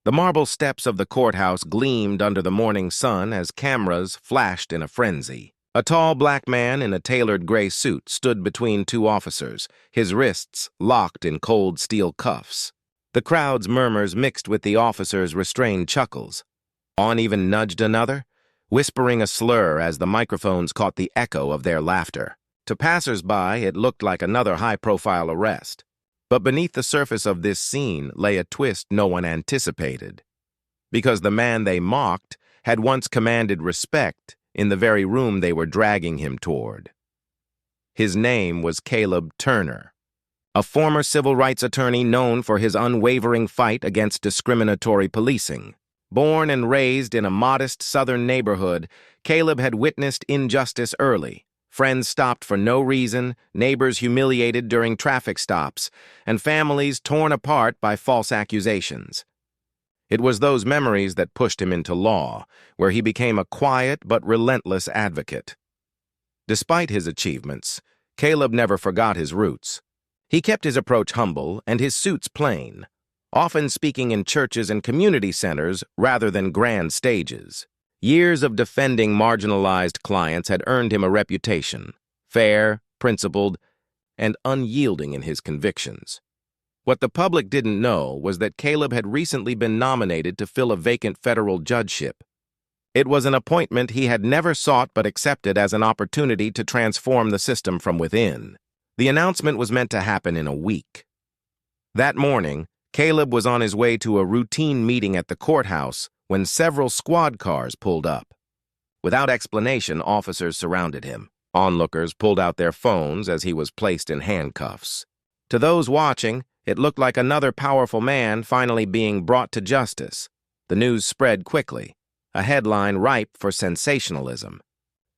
The marble steps of the courthouse gleamed under the morning sun as cameras flashed in a frenzy. A tall black man in a tailored gray suit stood between two officers, his wrists locked in cold steel cuffs. The crowd's murmurs mixed with the officer's restrained chuckles. One even nudged another, whispering a slur as the microphones caught the echo of their laughter. To passers-by, it looked like another high-profile arrest. But beneath the surface of this scene lay a twist no one anticipated. Because the man they mocked had once commanded respect in the very room they were dragging him toward. His name was Caleb Turner, a former civil rights attorney known for his unwavering fight against discriminatory policing. Born and raised in a modest southern neighborhood, Caleb had witnessed injustice early. Friends stopped for no reason, neighbors humiliated during traffic stops, and families torn apart by false accusations. It was those memories that pushed him into law, where he became a quiet but relentless advocate. Despite his achievements, Caleb never forgot his roots. He kept his approach humble and his suits plain, often speaking in churches and community centers rather than grand stages. Years of defending marginalized clients had earned him a reputation, fair, principled, and unyielding in his convictions. What the public didn't know was that Caleb had recently been nominated to fill a vacant federal judgeship. It was an appointment he had never sought but accepted as an opportunity to transform the system from within. The announcement was meant to happen in a week. That morning, Caleb was on his way to a routine meeting at the courthouse when several squad cars pulled up. Without explanation, officers surrounded him. Onlookers pulled out their phones as he was placed in handcuffs. To those watching, it looked like another powerful man finally being brought to justice. The news spread quickly, a headline ripe for sensationalism.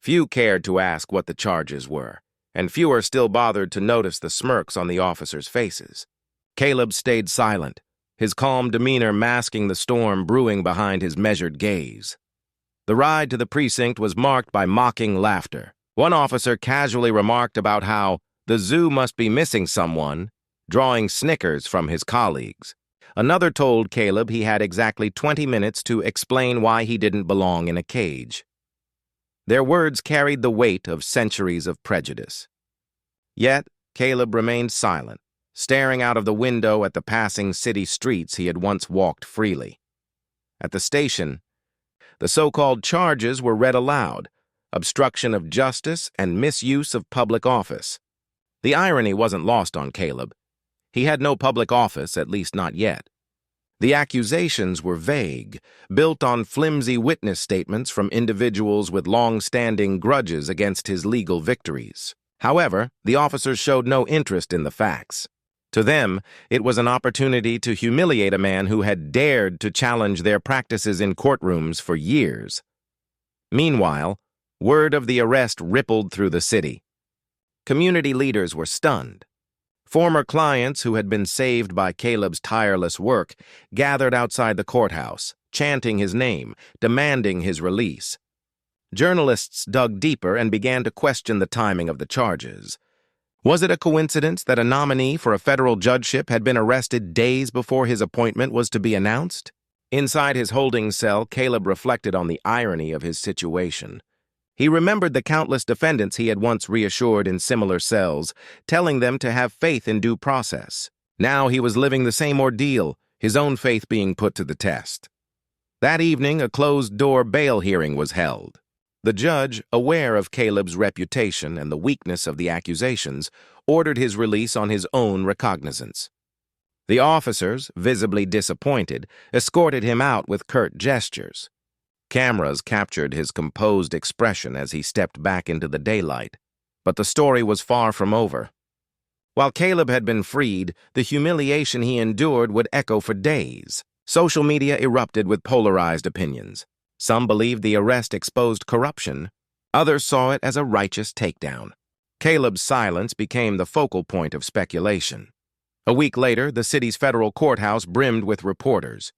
Few cared to ask what the charges were, and fewer still bothered to notice the smirks on the officers' faces. Caleb stayed silent, his calm demeanor masking the storm brewing behind his measured gaze. The ride to the precinct was marked by mocking laughter. One officer casually remarked about how the zoo must be missing someone, drawing snickers from his colleagues. Another told Caleb he had exactly 20 minutes to explain why he didn't belong in a cage. Their words carried the weight of centuries of prejudice. Yet, Caleb remained silent, staring out of the window at the passing city streets he had once walked freely. At the station, the so-called charges were read aloud: obstruction of justice and misuse of public office. The irony wasn't lost on Caleb. He had no public office, at least not yet. The accusations were vague, built on flimsy witness statements from individuals with long-standing grudges against his legal victories. However, the officers showed no interest in the facts. To them, it was an opportunity to humiliate a man who had dared to challenge their practices in courtrooms for years. Meanwhile, word of the arrest rippled through the city. Community leaders were stunned. Former clients who had been saved by Caleb's tireless work gathered outside the courthouse, chanting his name, demanding his release. Journalists dug deeper and began to question the timing of the charges. Was it a coincidence that a nominee for a federal judgeship had been arrested days before his appointment was to be announced? Inside his holding cell, Caleb reflected on the irony of his situation. He remembered the countless defendants he had once reassured in similar cells, telling them to have faith in due process. Now he was living the same ordeal, his own faith being put to the test. That evening, a closed-door bail hearing was held. The judge, aware of Caleb's reputation and the weakness of the accusations, ordered his release on his own recognizance. The officers, visibly disappointed, escorted him out with curt gestures. Cameras captured his composed expression as he stepped back into the daylight. But the story was far from over. While Caleb had been freed, the humiliation he endured would echo for days. Social media erupted with polarized opinions. Some believed the arrest exposed corruption. Others saw it as a righteous takedown. Caleb's silence became the focal point of speculation. A week later, the city's federal courthouse brimmed with reporters.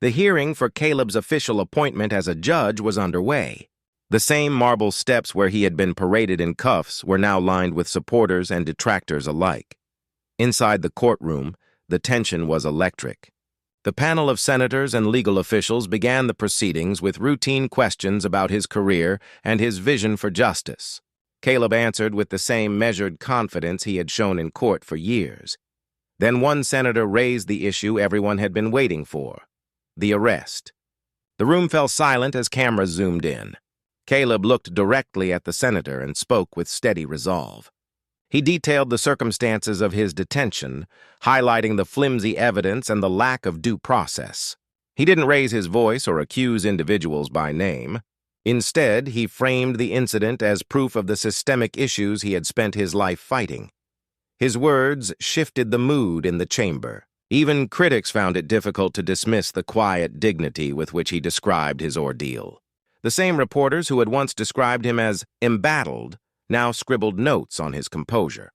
The hearing for Caleb's official appointment as a judge was underway. The same marble steps where he had been paraded in cuffs were now lined with supporters and detractors alike. Inside the courtroom, the tension was electric. The panel of senators and legal officials began the proceedings with routine questions about his career and his vision for justice. Caleb answered with the same measured confidence he had shown in court for years. Then one senator raised the issue everyone had been waiting for: the arrest. The room fell silent as cameras zoomed in. Caleb looked directly at the senator and spoke with steady resolve. He detailed the circumstances of his detention, highlighting the flimsy evidence and the lack of due process. He didn't raise his voice or accuse individuals by name. Instead, he framed the incident as proof of the systemic issues he had spent his life fighting. His words shifted the mood in the chamber. Even critics found it difficult to dismiss the quiet dignity with which he described his ordeal. The same reporters who had once described him as embattled now scribbled notes on his composure.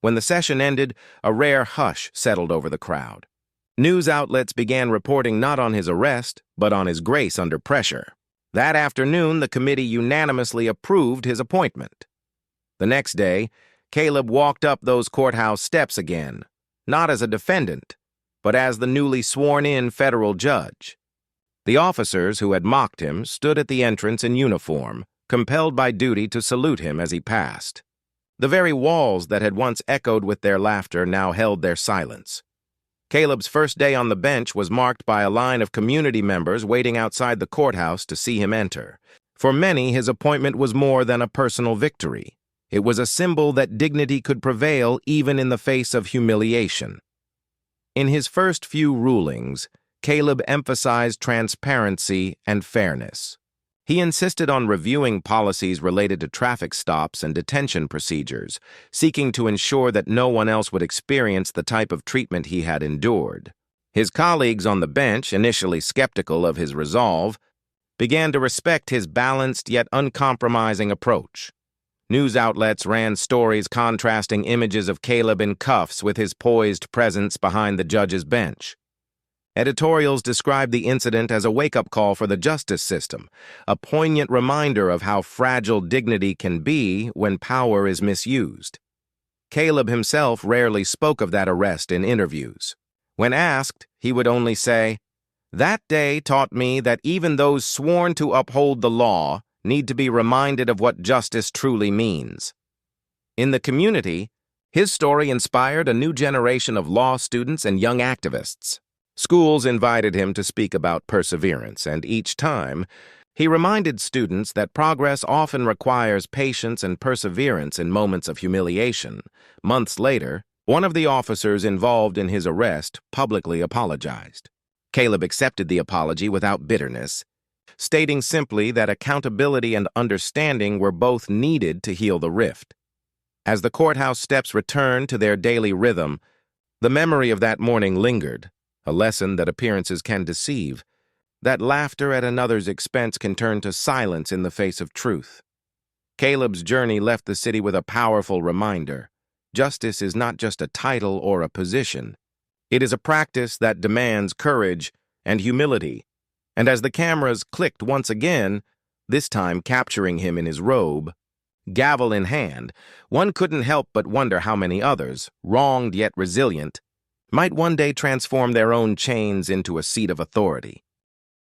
When the session ended, a rare hush settled over the crowd. News outlets began reporting not on his arrest, but on his grace under pressure. That afternoon, the committee unanimously approved his appointment. The next day, Caleb walked up those courthouse steps again, not as a defendant, but as the newly sworn-in federal judge. The officers who had mocked him stood at the entrance in uniform, compelled by duty to salute him as he passed. The very walls that had once echoed with their laughter now held their silence. Caleb's first day on the bench was marked by a line of community members waiting outside the courthouse to see him enter. For many, his appointment was more than a personal victory. It was a symbol that dignity could prevail even in the face of humiliation. In his first few rulings, Caleb emphasized transparency and fairness. He insisted on reviewing policies related to traffic stops and detention procedures, seeking to ensure that no one else would experience the type of treatment he had endured. His colleagues on the bench, initially skeptical of his resolve, began to respect his balanced yet uncompromising approach. News outlets ran stories contrasting images of Caleb in cuffs with his poised presence behind the judge's bench. Editorials described the incident as a wake-up call for the justice system, a poignant reminder of how fragile dignity can be when power is misused. Caleb himself rarely spoke of that arrest in interviews. When asked, he would only say, "That day taught me that even those sworn to uphold the law need to be reminded of what justice truly means." In the community, his story inspired a new generation of law students and young activists. Schools invited him to speak about perseverance, and each time, he reminded students that progress often requires patience and perseverance in moments of humiliation. Months later, one of the officers involved in his arrest publicly apologized. Caleb accepted the apology without bitterness, stating simply that accountability and understanding were both needed to heal the rift. As the courthouse steps returned to their daily rhythm, the memory of that morning lingered, a lesson that appearances can deceive, that laughter at another's expense can turn to silence in the face of truth. Caleb's journey left the city with a powerful reminder. Justice is not just a title or a position. It is a practice that demands courage and humility. And as the cameras clicked once again, this time capturing him in his robe, gavel in hand, one couldn't help but wonder how many others, wronged yet resilient, might one day transform their own chains into a seat of authority.